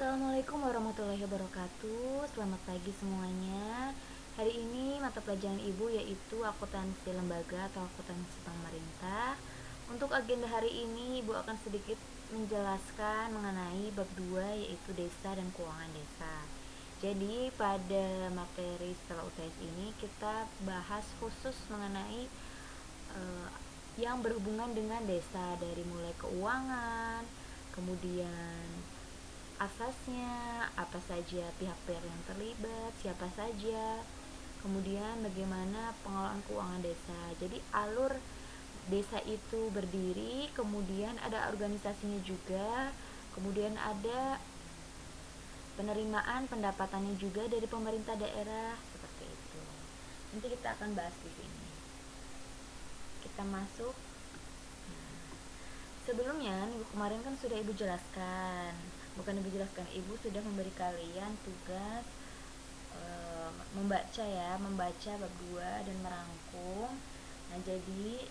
Assalamualaikum warahmatullahi wabarakatuh. Selamat pagi semuanya. Hari ini mata pelajaran Ibu yaitu akuntansi lembaga atau akuntansi pemerintah. Untuk agenda hari ini Ibu akan sedikit menjelaskan mengenai bab 2 yaitu desa dan keuangan desa. Jadi pada materi setelah UTS ini kita bahas khusus mengenai yang berhubungan dengan desa, dari mulai keuangan, kemudian asasnya, apa saja pihak-pihak yang terlibat, siapa saja, kemudian bagaimana pengelolaan keuangan desa. Jadi alur desa itu berdiri, kemudian ada organisasinya juga, kemudian ada penerimaan pendapatannya juga dari pemerintah daerah, seperti itu. Nanti kita akan bahas di sini. Kita masuk. Sebelumnya minggu kemarin kan sudah Ibu jelaskan, bukan Ibu jelaskan, Ibu sudah memberi kalian tugas membaca bab 2 dan merangkum. Nah, jadi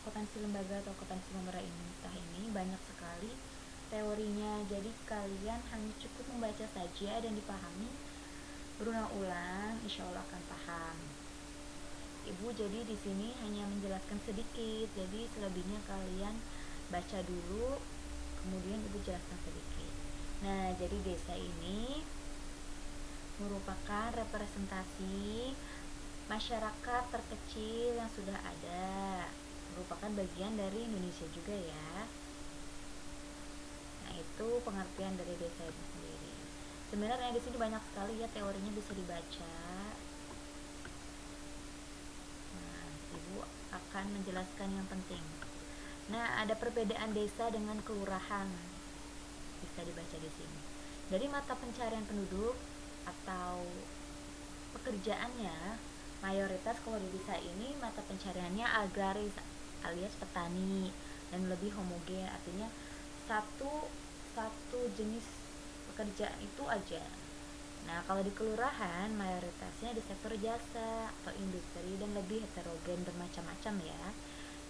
akuntansi lembaga atau akuntansi pemerintah ini banyak sekali teorinya. Jadi kalian hanya cukup membaca saja dan dipahami, berulang-ulang, insya Allah akan paham. Ibu jadi di sini hanya menjelaskan sedikit, jadi selebihnya kalian baca dulu, kemudian Ibu jelaskan sedikit. Nah, jadi desa ini merupakan representasi masyarakat terkecil yang sudah ada, merupakan bagian dari Indonesia juga ya. Nah, itu pengertian dari desa itu sendiri. Sebenarnya di sini banyak sekali ya teorinya, bisa dibaca. Nah, Ibu akan menjelaskan yang penting. Nah, ada perbedaan desa dengan kelurahan, bisa dibaca di sini. Dari mata pencarian penduduk atau pekerjaannya, mayoritas kalau di desa ini mata pencariannya agraris alias petani dan lebih homogen, artinya satu jenis pekerjaan itu aja. Nah, kalau di kelurahan mayoritasnya di sektor jasa atau industri dan lebih heterogen, bermacam-macam ya.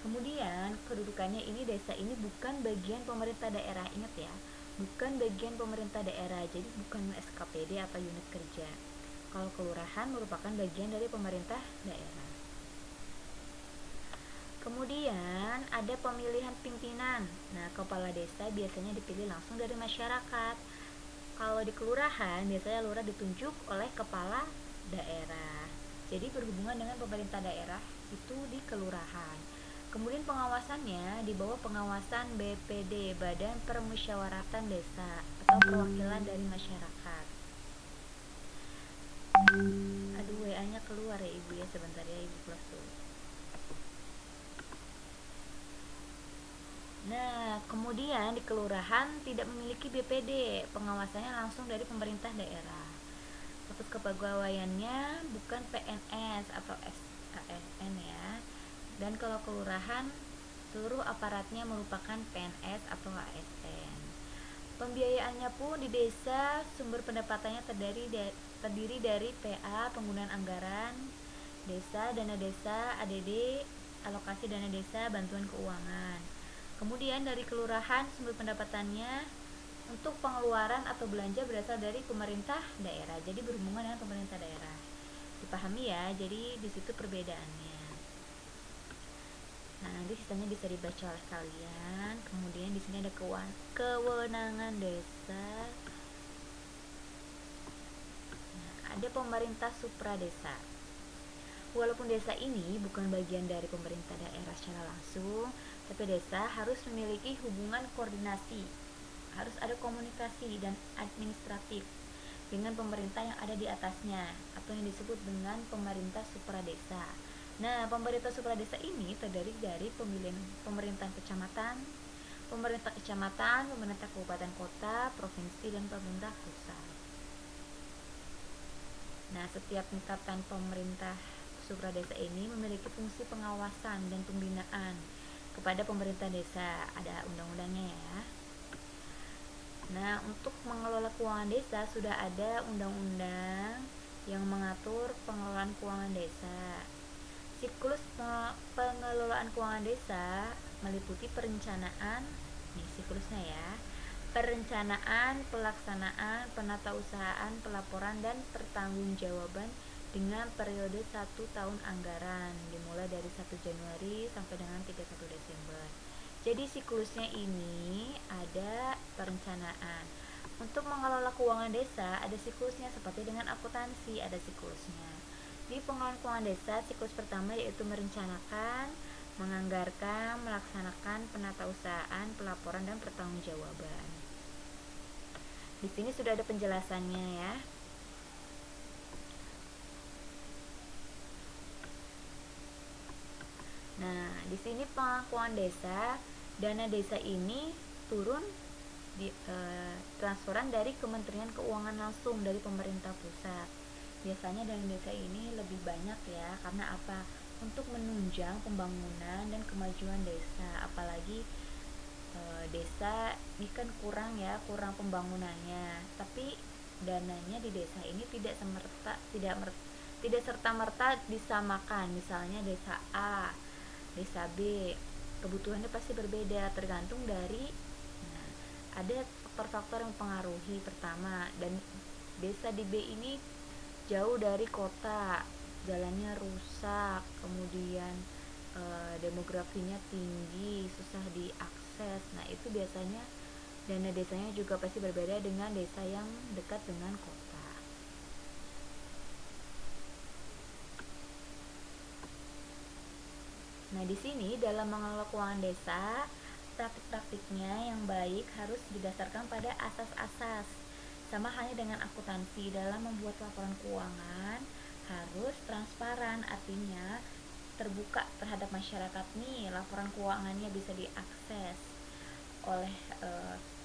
Kemudian kedudukannya ini, desa ini bukan bagian pemerintah daerah, ingat ya, bukan bagian pemerintah daerah, jadi bukan SKPD atau unit kerja. Kalau kelurahan merupakan bagian dari pemerintah daerah. Kemudian ada pemilihan pimpinan. Nah, kepala desa biasanya dipilih langsung dari masyarakat. Kalau di kelurahan biasanya lurah ditunjuk oleh kepala daerah. Jadi berhubungan dengan pemerintah daerah itu di kelurahan. Kemudian pengawasannya di bawah pengawasan BPD, Badan Permusyawaratan Desa, atau perwakilan dari masyarakat. Aduh, WA-nya keluar ya Ibu ya, sebentar ya Ibu close dulu. Nah, kemudian di kelurahan tidak memiliki BPD, pengawasannya langsung dari pemerintah daerah. Status kepegawaiannya bukan PNS atau SASN ya. Dan kalau kelurahan, seluruh aparatnya merupakan PNS atau ASN. Pembiayaannya pun di desa, sumber pendapatannya terdiri dari PA, penggunaan anggaran desa, dana desa, ADD, alokasi dana desa, bantuan keuangan. Kemudian dari kelurahan, sumber pendapatannya untuk pengeluaran atau belanja berasal dari pemerintah daerah, jadi berhubungan dengan pemerintah daerah. Dipahami ya, jadi di situ perbedaannya. Nah, nanti sisanya bisa dibaca oleh kalian. Kemudian di sini ada kewenangan desa. Nah, ada pemerintah supradesa. Walaupun desa ini bukan bagian dari pemerintah daerah secara langsung, tapi desa harus memiliki hubungan koordinasi, harus ada komunikasi dan administratif dengan pemerintah yang ada di atasnya, atau yang disebut dengan pemerintah supradesa. Nah, pemerintah supradesa ini terdiri dari pemerintahan kecamatan, pemerintah kabupaten kota, provinsi, dan pemerintah pusat. Nah, setiap tingkatan pemerintah supradesa ini memiliki fungsi pengawasan dan pembinaan kepada pemerintah desa, ada undang-undangnya ya. Nah, untuk mengelola keuangan desa sudah ada undang-undang yang mengatur pengelolaan keuangan desa. Siklus pengelolaan keuangan desa meliputi perencanaan, nih siklusnya ya, perencanaan, pelaksanaan, penatausahaan, pelaporan, dan pertanggungjawaban dengan periode 1 tahun anggaran dimulai dari 1 Januari sampai dengan 31 Desember. Jadi siklusnya ini ada perencanaan. Untuk mengelola keuangan desa ada siklusnya, seperti dengan akuntansi ada siklusnya. Di pengelolaan keuangan desa, siklus pertama yaitu merencanakan, menganggarkan, melaksanakan penatausahaan, pelaporan, dan pertanggungjawaban. Di sini sudah ada penjelasannya ya. Nah, di sini pengakuan desa, dana desa ini turun transferan dari Kementerian Keuangan langsung dari pemerintah pusat. Biasanya dana desa ini lebih banyak ya, karena apa? Untuk menunjang pembangunan dan kemajuan desa, apalagi desa ini kan kurang pembangunannya, tapi dananya di desa ini tidak serta merta disamakan. Misalnya desa A, desa B, kebutuhannya pasti berbeda tergantung dari ada faktor-faktor yang mempengaruhi. Pertama, dan desa di B ini jauh dari kota, jalannya rusak, kemudian demografinya tinggi, susah diakses. Nah, itu biasanya dana desanya juga pasti berbeda dengan desa yang dekat dengan kota. Nah, di sini dalam mengelola keuangan desa, praktik-praktiknya yang baik harus didasarkan pada asas-asas. Sama halnya dengan akuntansi, dalam membuat laporan keuangan harus transparan, artinya terbuka terhadap masyarakat nih, laporan keuangannya bisa diakses oleh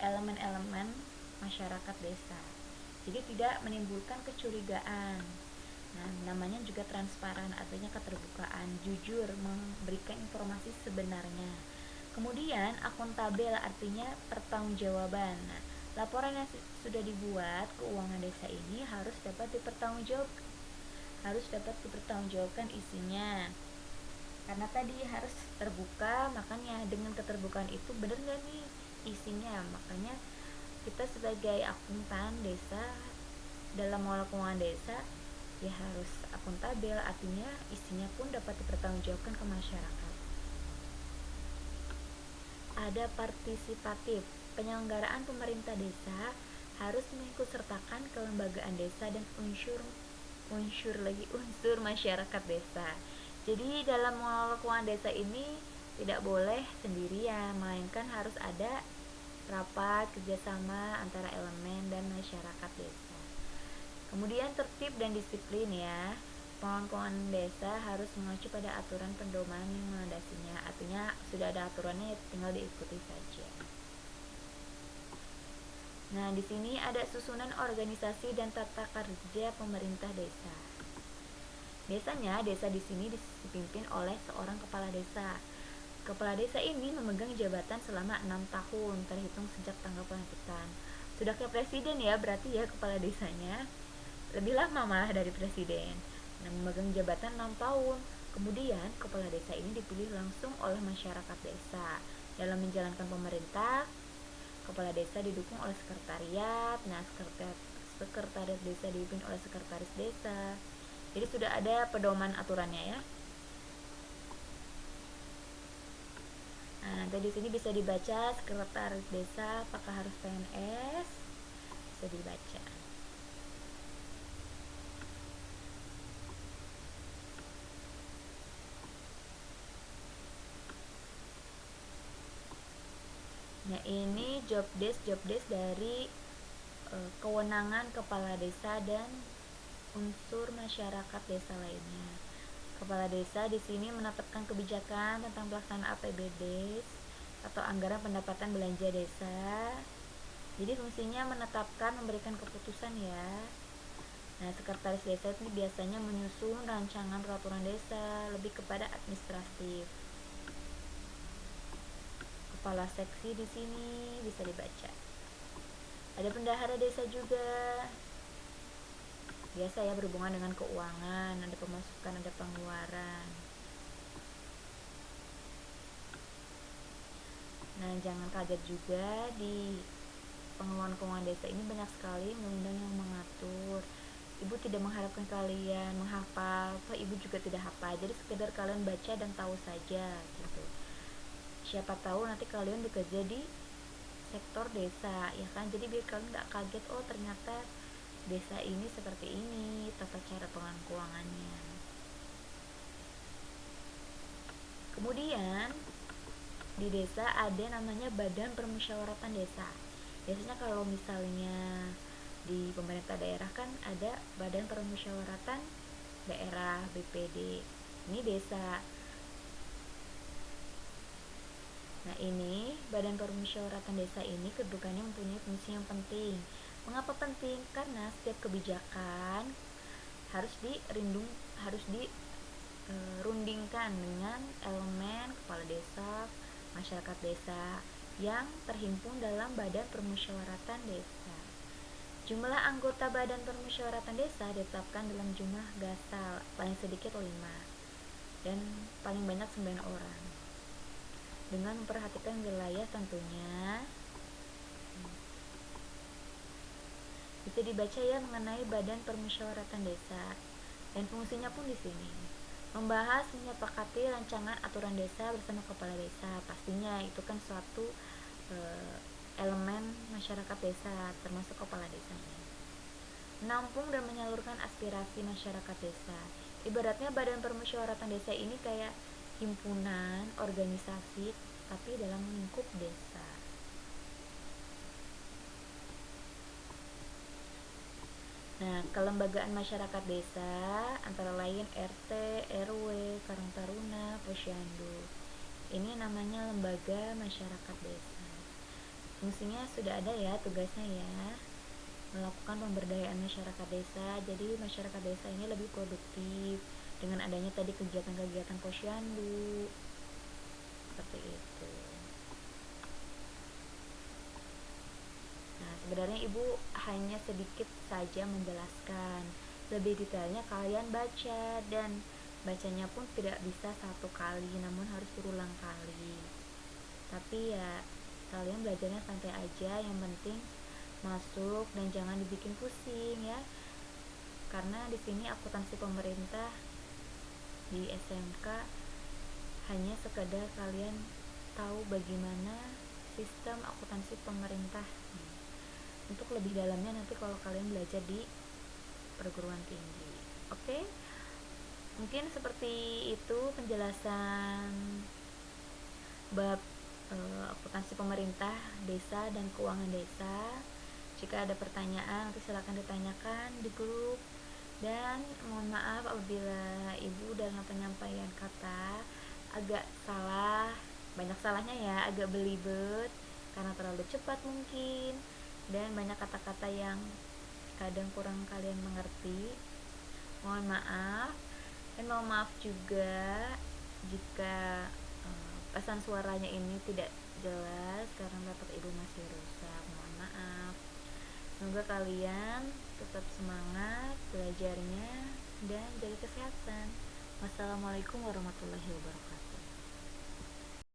elemen-elemen masyarakat desa. Jadi tidak menimbulkan kecurigaan. Nah, namanya juga transparan, artinya keterbukaan, jujur, memberikan informasi sebenarnya. Kemudian akuntabel, artinya pertanggungjawaban. Nah, laporan yang sudah dibuat keuangan desa ini harus dapat dipertanggungjawabkan isinya. Karena tadi harus terbuka, makanya dengan keterbukaan itu benar nggak nih isinya. Makanya kita sebagai akuntan desa dalam mengelola keuangan desa ya harus akuntabel, artinya isinya pun dapat dipertanggungjawabkan ke masyarakat. Ada partisipatif, penyelenggaraan pemerintah desa harus mengikutsertakan kelembagaan desa dan unsur masyarakat desa. Jadi dalam mengelola keuangan desa ini tidak boleh sendirian, melainkan harus ada rapat kerjasama antara elemen dan masyarakat desa. Kemudian tertib dan disiplin ya. Pengelolaan keuangan desa harus mengacu pada aturan pedoman yang melandasinya. Artinya sudah ada aturannya, tinggal diikuti saja. Nah, di sini ada susunan organisasi dan tata kerja pemerintah desa. Biasanya desa di sini dipimpin oleh seorang kepala desa. Kepala desa ini memegang jabatan selama 6 tahun terhitung sejak tanggal pelantikan. Sudah kayak presiden ya, berarti ya kepala desanya lebih lama malah dari presiden. Nah, memegang jabatan 6 tahun. Kemudian kepala desa ini dipilih langsung oleh masyarakat desa. Dalam menjalankan pemerintah, kepala desa didukung oleh sekretariat. Nah, sekretariat desa dipimpin oleh sekretaris desa. Jadi sudah ada pedoman aturannya ya. Nah, nanti di sini bisa dibaca sekretaris desa apakah harus PNS, bisa dibaca. Nah, ini job desk dari kewenangan kepala desa dan unsur masyarakat desa lainnya. Kepala desa di sini menetapkan kebijakan tentang pelaksanaan APBD atau anggaran pendapatan belanja desa. Jadi fungsinya menetapkan, memberikan keputusan ya. Nah, sekretaris desa ini biasanya menyusun rancangan peraturan desa, lebih kepada administratif. Kepala seksi di sini bisa dibaca. Ada bendahara desa juga. Biasa ya, berhubungan dengan keuangan, ada pemasukan, ada pengeluaran. Nah, jangan kaget juga di pengelolaan keuangan desa ini banyak sekali undang-undang yang mengatur. Ibu tidak mengharapkan kalian menghafal, toh ibu juga tidak hafal, jadi sekedar kalian baca dan tahu saja gitu. Siapa tahu nanti kalian bekerja di sektor desa, ya kan? Jadi biar kalian nggak kaget, oh ternyata desa ini seperti ini tata cara pengelolaan keuangannya. Kemudian di desa ada namanya Badan Permusyawaratan Desa. Biasanya kalau misalnya di pemerintah daerah kan ada Badan Permusyawaratan Daerah BPD. Ini desa. Nah, ini Badan Permusyawaratan Desa ini kedudukannya mempunyai fungsi yang penting. Mengapa penting? Karena setiap kebijakan harus dirundingkan dengan elemen kepala desa, masyarakat desa yang terhimpun dalam Badan Permusyawaratan Desa. Jumlah anggota Badan Permusyawaratan Desa ditetapkan dalam jumlah gasal, paling sedikit 5 dan paling banyak 9 orang. Dengan memperhatikan wilayah tentunya. Bisa dibaca ya mengenai Badan Permusyawaratan Desa. Dan fungsinya pun di sini. Membahas menyepakati rancangan aturan desa bersama kepala desa. Pastinya itu kan suatu elemen masyarakat desa termasuk kepala desanya. Menampung dan menyalurkan aspirasi masyarakat desa. Ibaratnya Badan Permusyawaratan Desa ini kayak himpunan organisasi tapi dalam lingkup desa. Nah, kelembagaan masyarakat desa antara lain RT, RW, Karang Taruna, Posyandu. Ini namanya lembaga masyarakat desa. Fungsinya sudah ada ya, tugasnya ya, melakukan pemberdayaan masyarakat desa. Jadi masyarakat desa ini lebih produktif dengan adanya tadi kegiatan-kegiatan Posyandu. Seperti itu. Nah, sebenarnya ibu hanya sedikit saja menjelaskan. Lebih detailnya kalian baca, dan bacanya pun tidak bisa satu kali, namun harus berulang kali. Tapi ya kalian belajarnya santai aja, yang penting masuk dan jangan dibikin pusing ya. Karena di sini akuntansi pemerintah di SMK hanya sekedar kalian tahu bagaimana sistem akuntansi pemerintah. Untuk lebih dalamnya nanti kalau kalian belajar di perguruan tinggi. Oke? Mungkin seperti itu penjelasan bab akuntansi pemerintah desa dan keuangan desa. Jika ada pertanyaan nanti silakan ditanyakan di grup, dan mohon maaf apabila ibu dalam penyampaian kata agak salah, banyak salahnya ya, agak belibet karena terlalu cepat mungkin, dan banyak kata-kata yang kadang kurang kalian mengerti. Mohon maaf, dan mohon maaf juga jika pesan suaranya ini tidak jelas karena laptop ibu masih rusak. Mohon maaf. Semoga kalian tetap semangat belajarnya dan jaga kesehatan. Wassalamualaikum warahmatullahi wabarakatuh.